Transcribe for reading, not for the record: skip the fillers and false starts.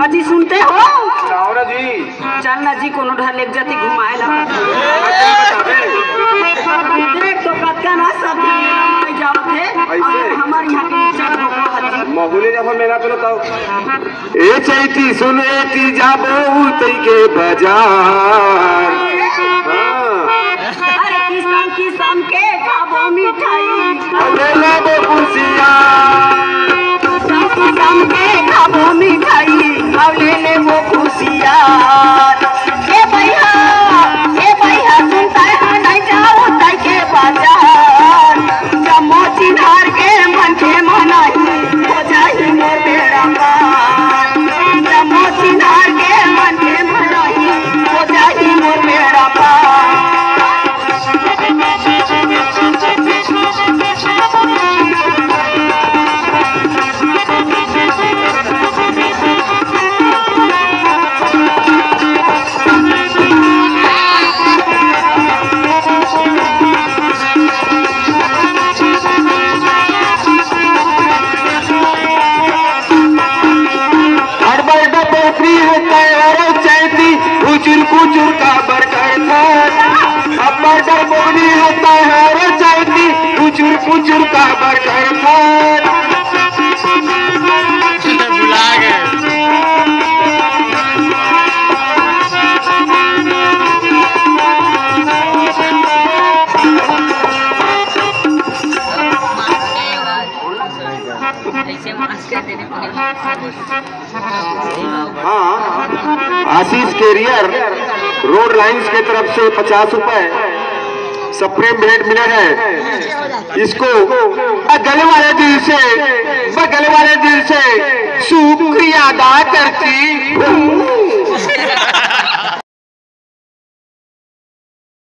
अजी सुनते हो लाओरा जी चलना जी कोनो ढा लेक जाती घुमाए ला देख तो कतका ना सब नहीं जावत है और हमार यहाँ के चल हो हाजी महुले जब मेला पे तो ए चैती सुने ती जाबो तई के बाजार अरे किसान के खाबो मिठाई ले लाबो कुसिया किसान के खाबो मिठाई और ले वो खुशिया ए भैया सुनता है नहीं जाओ ताई के बाजार जमो चिन्हार के मन के मनाई हो जाई मोर बेड़ा पार जमो चिन्हार के मन के मनाई हो जाई मोर बेड़ा पार कुचुर का बरकर था अब बरकर बोली होता है रे चाहती कुचुर का बरकर था बुला गए हाँ आशीष कैरियर रोड लाइंस की तरफ से 50 रुपए सप्रेम भेंट मिला है इसको गले वाले दिल से शुक्रिया अदा करती